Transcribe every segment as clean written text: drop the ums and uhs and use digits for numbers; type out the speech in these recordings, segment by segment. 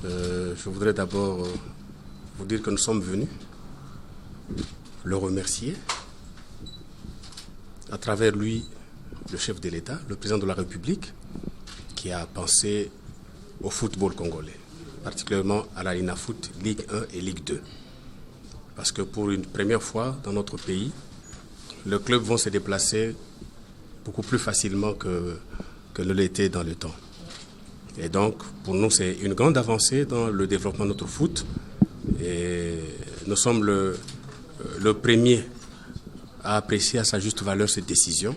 Je voudrais d'abord vous dire que nous sommes venus le remercier. À travers lui, le chef de l'État, le président de la République, qui a pensé au football congolais, particulièrement à la Linafoot Ligue 1 et Ligue 2. Parce que pour une première fois dans notre pays, les clubs vont se déplacer beaucoup plus facilement que ne l'était dans le temps. Et donc, pour nous, c'est une grande avancée dans le développement de notre foot. Et nous sommes le premier à apprécier à sa juste valeur cette décision.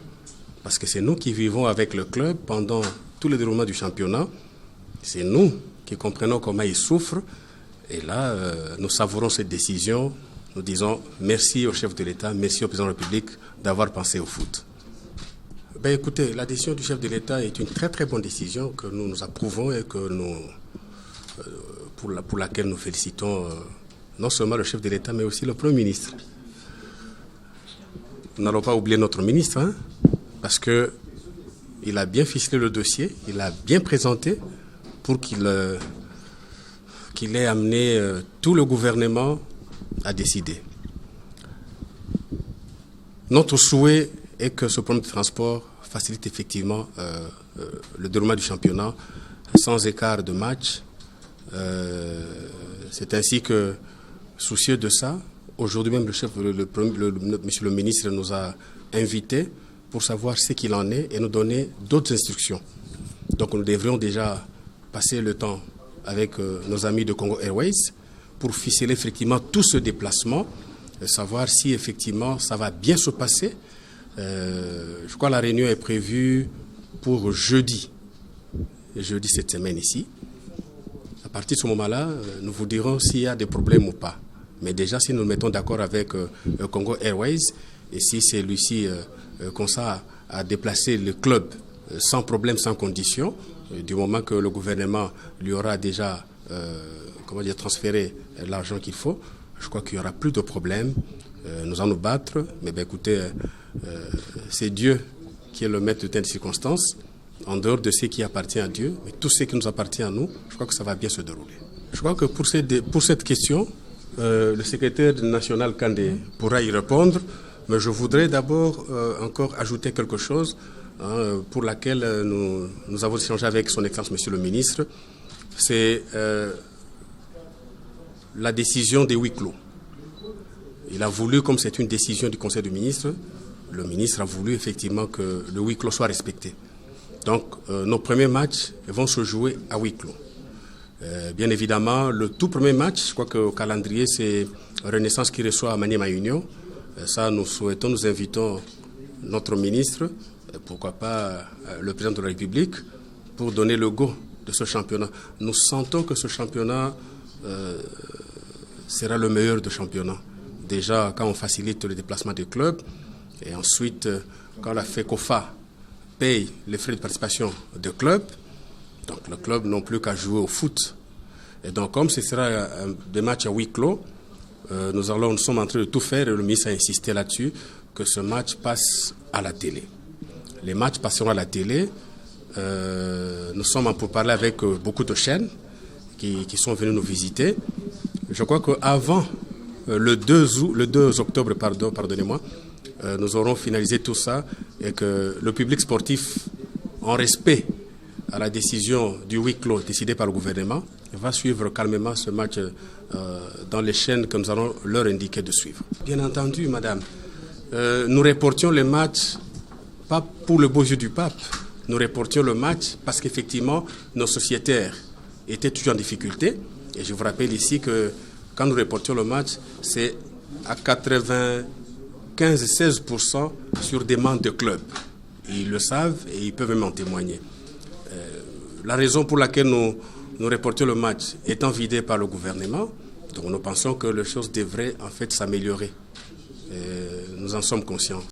Parce que c'est nous qui vivons avec le club pendant tout le déroulement du championnat. C'est nous qui comprenons comment il souffre. Et là, nous savourons cette décision. Nous disons merci au chef de l'État, merci au président de la République d'avoir pensé au foot. Ben écoutez, la décision du chef de l'État est une très très bonne décision que nous approuvons et que pour laquelle nous félicitons non seulement le chef de l'État mais aussi le Premier ministre. Nous n'allons pas oublier notre ministre, parce qu'il a bien ficelé le dossier, il a bien présenté pour qu'il ait amené tout le gouvernement à décider. Notre souhait est que ce problème de transport facilite effectivement le déroulement du championnat sans écart de match. C'est ainsi que, soucieux de ça, aujourd'hui même monsieur le ministre nous a invités pour savoir ce qu'il en est et nous donner d'autres instructions. Donc nous devrions déjà passer le temps avec nos amis de Congo Airways pour ficeler effectivement tout ce déplacement, savoir si effectivement ça va bien se passer. Je crois que la réunion est prévue pour jeudi cette semaine ici. À partir de ce moment-là, nous vous dirons s'il y a des problèmes ou pas. Mais déjà, si nous nous mettons d'accord avec Congo Airways et si celui-ci consent à déplacer le club sans problème, sans condition, du moment que le gouvernement lui aura déjà transféré l'argent qu'il faut, je crois qu'il n'y aura plus de problème. Nous allons nous battre, mais écoutez, c'est Dieu qui est le maître de telles circonstances, en dehors de ce qui appartient à Dieu, mais tout ce qui nous appartient à nous, je crois que ça va bien se dérouler. Je crois que pour cette question, le secrétaire national Kandé pourra y répondre, mais je voudrais d'abord encore ajouter quelque chose pour laquelle nous avons échangé avec son Excellence Monsieur le Ministre. C'est la décision des huis clos. Il a voulu, comme c'est une décision du Conseil des ministres, le ministre a voulu effectivement que le huis clos soit respecté. Donc nos premiers matchs vont se jouer à huis clos. Bien évidemment, le tout premier match, je crois qu'au calendrier, c'est Renaissance qui reçoit Maniema Union. Ça, nous invitons notre ministre, pourquoi pas le président de la République, pour donner le go de ce championnat. Nous sentons que ce championnat sera le meilleur de championnat. Déjà, quand on facilite le déplacement des clubs, et ensuite, quand la FECOFA paye les frais de participation des clubs, donc le club n'ont plus qu'à jouer au foot. Et donc, comme ce sera des matchs à huis clos, nous sommes en train de tout faire, et le ministre a insisté là-dessus, que ce match passe à la télé. Les matchs passeront à la télé. Nous sommes en pourparlers avec beaucoup de chaînes qui sont venues nous visiter. Je crois qu'avant le 2 octobre, pardonnez-moi, nous aurons finalisé tout ça et que le public sportif, en respect à la décision du huis clos décidée par le gouvernement, va suivre calmement ce match dans les chaînes que nous allons leur indiquer de suivre. Bien entendu, madame, nous reportions le match pas pour le beau jeu du pape, nous reportions le match parce qu'effectivement, nos sociétaires étaient toujours en difficulté. Et je vous rappelle ici que quand nous reportions le match, c'est à 95-16% sur demande de clubs. Ils le savent et ils peuvent même en témoigner. La raison pour laquelle nous reportions le match étant vidé par le gouvernement, donc nous pensons que les choses devraient en fait s'améliorer. Nous en sommes conscients.